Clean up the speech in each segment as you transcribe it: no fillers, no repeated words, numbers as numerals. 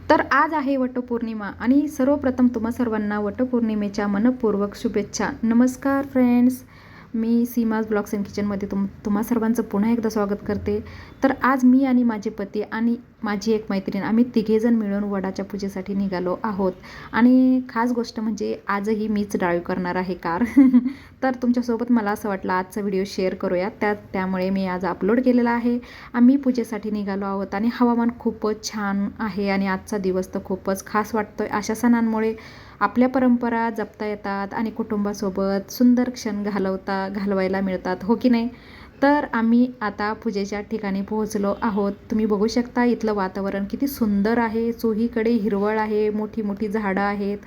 तर आज आहे वटपौर्णिमा आणि सर्वप्रथम तुम्हा सर्वांना वटपौर्णिमेच्या मनपूर्वक शुभेच्छा. नमस्कार friends, me Seema's blogs and किचनमध्ये तुम्हा सर्वांचं पुन्हा एकदा स्वागत करते. तर आज मी आणि माझे पती आणि माझी एक मैत्रीण आम्ही तिघेजण मिळून वडाच्या पूजेसाठी निघालो आहोत. आणि खास गोष्ट म्हणजे आजही मीच ड्राईव्ह करणार आहे कार. तर तुमच्यासोबत मला असं वाटलं आजचा व्हिडिओ शेअर करूया, त्यामुळे मी आज अपलोड केलेला आहे. आम्ही पूजेसाठी निघालो आहोत आणि हवामान खूपच छान आहे आणि आजचा दिवस तर खूपच खास वाटतोय. अशा सणांमुळे आपल्या परंपरा जपता येतात आणि कुटुंबासोबत सुंदर क्षण घालवायला मिळतात, हो की नाही. तर आम्ही आता पूजेच्या ठिकाणी पोहोचलो आहोत. तुम्ही बघू शकता इथलं वातावरण किती सुंदर आहे. चोहीकडे हिरवळ आहे, मोठी मोठी झाडं आहेत,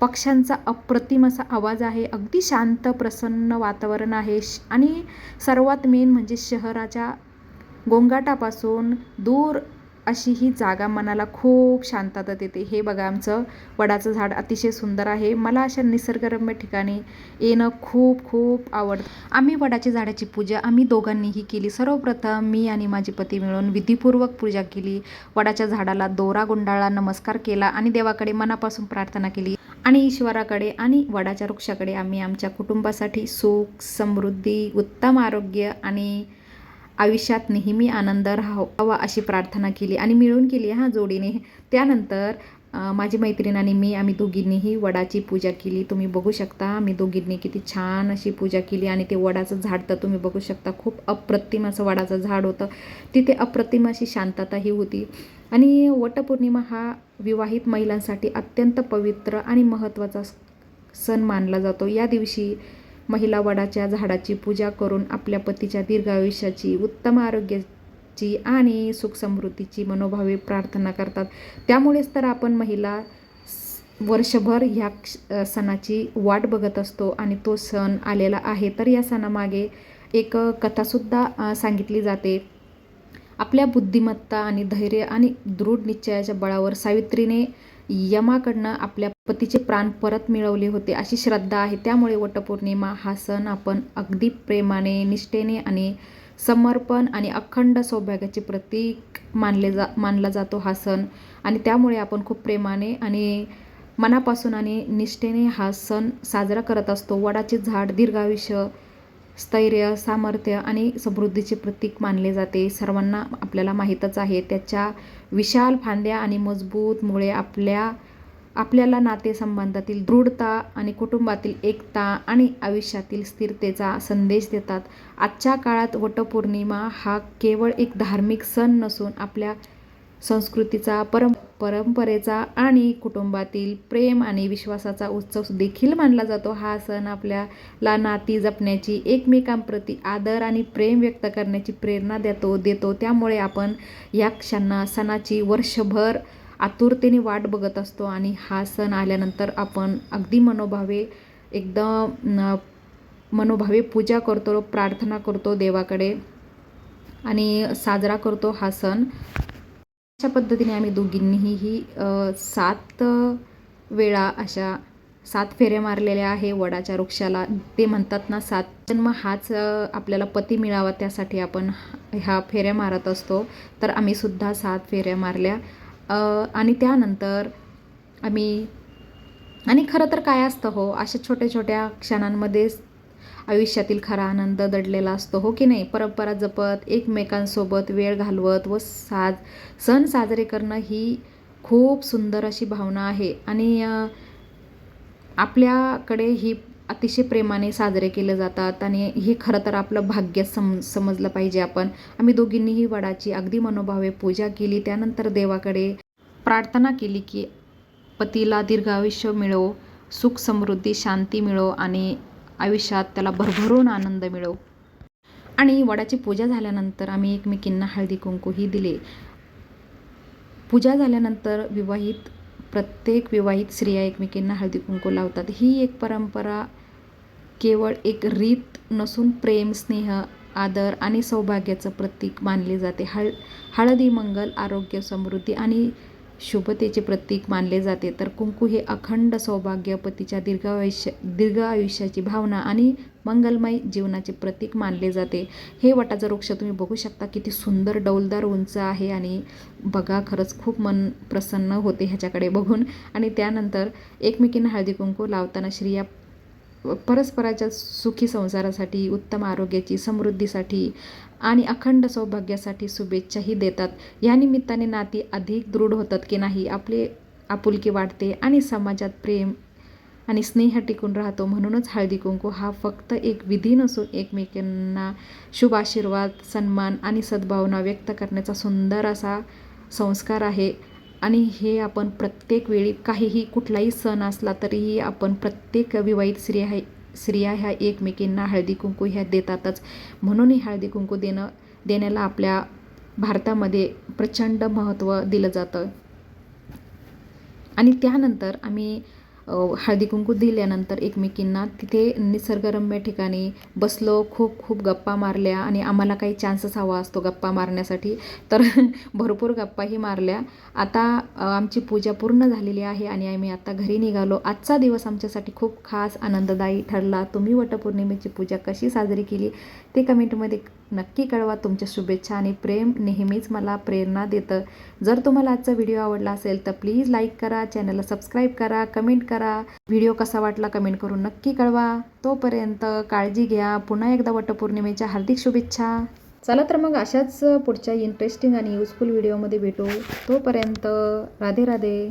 पक्ष्यांचा अप्रतिम असा आवाज आहे, अगदी शांत प्रसन्न वातावरण आहे. आणि सर्वात मेन म्हणजे शहराच्या गोंगाटापासून दूर अशी ही जागा मनाला खूप शांतता देते. हे बघा, आमचं वडाचं झाड अतिशय सुंदर आहे. मला अशा निसर्गरम्य ठिकाणी येणं खूप खूप आवडतं. आम्ही वडाच्या झाडाची पूजा आम्ही दोघांनीही केली. सर्वप्रथम मी आणि माझे पती मिळून विधीपूर्वक पूजा केली. वडाच्या झाडाला दोरा गुंडाळला, नमस्कार केला आणि देवाकडे मनापासून प्रार्थना केली. आणि ईश्वराकडे आणि वडाच्या वृक्षाकडे आम्ही आमच्या कुटुंबासाठी सुख, समृद्धी, उत्तम आरोग्य आणि आयुष्यात नेहमी आनंद राहावा अशी प्रार्थना केली आणि मिळून केली जोडीने. त्यानंतर माझी मैत्रीण आणि आम्ही दोघींनीही वडाची पूजा केली. तुम्ही बघू शकता आम्ही दोघींनी किती छान अशी पूजा केली. आणि ते वडाचं झाड तर तुम्ही बघू शकता, खूप अप्रतिम असं वडाचं झाड होतं. तिथे अप्रतिम अशी शांतताही होती. आणि वटपौर्णिमा हा विवाहित महिलांसाठी अत्यंत पवित्र आणि महत्त्वाचा सण मानला जातो. या दिवशी महिला वडाच्या झाडाची पूजा करून आपल्या पतीच्या दीर्घ आयुष्याची, उत्तम आरोग्याची आणि सुखसमृद्धीची मनोभावे प्रार्थना करतात. त्यामुळेच तर आपण महिला वर्षभर ह्या सणाची वाट बघत असतो आणि तो सण आलेला आहे. तर या सणामागे एक कथासुद्धा सांगितली जाते. आपल्या बुद्धिमत्ता आणि धैर्य आणि दृढ निश्चयाच्या बळावर सावित्रीने यमाकडनं आपल्या पतीचे प्राण परत मिळवले होते अशी श्रद्धा आहे. त्यामुळे वटपौर्णिमा हा सण आपण अगदी प्रेमाने, निष्ठेने आणि समर्पण आणि अखंड सौभाग्याचे प्रतीक मानला जातो हा सण. आणि त्यामुळे आपण खूप प्रेमाने आणि मनापासून आणि निष्ठेने हा सण साजरा करत असतो. वडाचे झाड दीर्घायुष्य, स्थैर्य, सामर्थ्य आणि समृद्धीचे प्रतीक मानले जाते. सर्वांना आपल्याला माहीतच आहे, त्याच्या विशाल फांद्या आणि मजबूत मुळे आपल्याला नातेसंबंधातील दृढता आणि कुटुंबातील एकता आणि आयुष्यातील स्थिरतेचा संदेश देतात. आजच्या काळात वटपौर्णिमा हा केवळ एक धार्मिक सण नसून आपल्या संस्कृतीचा, परंपरेचा आणि कुटुंबातील प्रेम आणि विश्वासाचा उत्सव देखील मानला जातो. हा सण आपल्याला नाती जपण्याची, एकमेकांप्रती आदर आणि प्रेम व्यक्त करण्याची प्रेरणा देतो. त्यामुळे आपण या सणाची वर्षभर आतुरतेने वाट बघत असतो आणि हा सण आल्यानंतर आपण अगदी मनोभावे पूजा करतो, प्रार्थना करतो देवाकडे आणि साजरा करतो हा सण. अशा पद्धतीने आम्ही दोघींनीही 7 वेळा अशा 7 फेऱ्या मारलेल्या आहे वडाच्या वृक्षाला. ते म्हणतात ना, 7 जन्म हाच आपल्याला पती मिळावा, त्यासाठी आपण ह्या फेऱ्या मारत असतो. तर आम्ही सुद्धा 7 फेऱ्या मारल्या. आणि त्यानंतर आणि खरं तर काय असतं हो, अशा छोट्या छोट्या क्षणांमध्येच आयुष्यातील खरा आनंद दडलेला असतो, हो की नाही. परंपरा जपत, एकमेकांसोबत वेळ घालवत व सण साजरे करणं ही खूप सुंदर अशी भावना आहे. आणि आपल्याकडे ही अतिशय प्रेमाने साजरे केले जातात आणि हे खरं तर आपलं भाग्य समजलं पाहिजे आपण. आम्ही दोघींनीही वडाची अगदी मनोभावे पूजा केली. त्यानंतर देवाकडे प्रार्थना केली की पतीला दीर्घ आयुष्य मिळो, सुख, समृद्धी, शांती मिळो आणि आयुष्यात त्याला भरभरून आनंद मिळो. आणि वडाची पूजा झाल्यानंतर आम्ही एकमेकींना हळदी कुंकूही दिले. पूजा झाल्यानंतर प्रत्येक विवाहित स्त्रिया एकमेकींना हळदी कुंकू लावतात. ही एक परंपरा केवळ एक रीत नसून प्रेम, स्नेह, आदर आणि सौभाग्याचं प्रतीक मानले जाते. हळदी मंगल, आरोग्य, समृद्धी आणि शुभतेचे प्रतीक मानले जाते. तर कुंकू हे अखंड सौभाग्य, पतीच्या दीर्घ आयुष्याची भावना आणि मंगलमय जीवनाचे प्रतीक मानले जाते. हे वटाचं वृक्ष तुम्ही बघू शकता किती सुंदर डौलदार उंच आहे आणि बघा खरंच खूप मन प्रसन्न होते ह्याच्याकडे बघून. आणि त्यानंतर एकमेकींना हळदी कुंकू लावताना स्त्रिया परस्पराच्या सुखी संसारासाठी, उत्तम आरोग्याची, समृद्धीसाठी आणि अखंड सौभाग्यासाठी शुभेच्छाही देतात. या निमित्ताने नाती अधिक दृढ होतात की नाही, आपले आपुलकी वाढते आणि समाजात प्रेम आणि स्नेह टिकून राहतो. म्हणूनच हळदी कुंकू हा फक्त एक विधी नसून एकमेकांना शुभ आशीर्वाद, सन्मान आणि सद्भावना व्यक्त करण्याचा सुंदर असा संस्कार आहे. आणि हे आपण प्रत्येक वेळी काहीही कुठलाही सण असला तरीही आपण प्रत्येक विवाहित स्त्रिया ह्या एकमेकींना हळदी कुंकू ह्या देतातच. म्हणून ही हळदी कुंकू देण्याला आपल्या भारतामध्ये प्रचंड महत्त्व दिलं जातं. आणि त्यानंतर आम्ही हळदी कुंकू दिल्यानंतर एकमेकींना तिथे निसर्गरम्य ठिकाणी बसलो, खूप गप्पा मारल्या आणि आम्हाला काही चान्सच हवा असतो गप्पा मारण्यासाठी, तर भरपूर गप्पाही मारल्या. आता आमची पूजा पूर्ण झालेली आहे आणि आम्ही आता घरी निघालो. आजचा दिवस आमच्यासाठी खूप खास आनंददायी ठरला. तुम्ही वटपौर्णिमेची पूजा कशी साजरी केली ते कमेंटमध्ये नक्की कळवा. तुमच्या शुभेच्छा आणि प्रेम नेहमीच मला प्रेरणा देतं. जर तुम्हाला आजचा व्हिडिओ आवडला असेल तर प्लीज लाईक करा, चॅनलला सबस्क्राईब करा, कमेंट करा. व्हिडिओ कसा वाटला कमेंट करून नक्की कळवा. तोपर्यंत काळजी घ्या. पुन्हा एकदा वटपौर्णिमेच्या हार्दिक शुभेच्छा. चला तर मग अशाच पुढच्या इंटरेस्टिंग आणि युजफुल व्हिडिओमध्ये भेटू. तोपर्यंत राधे राधे.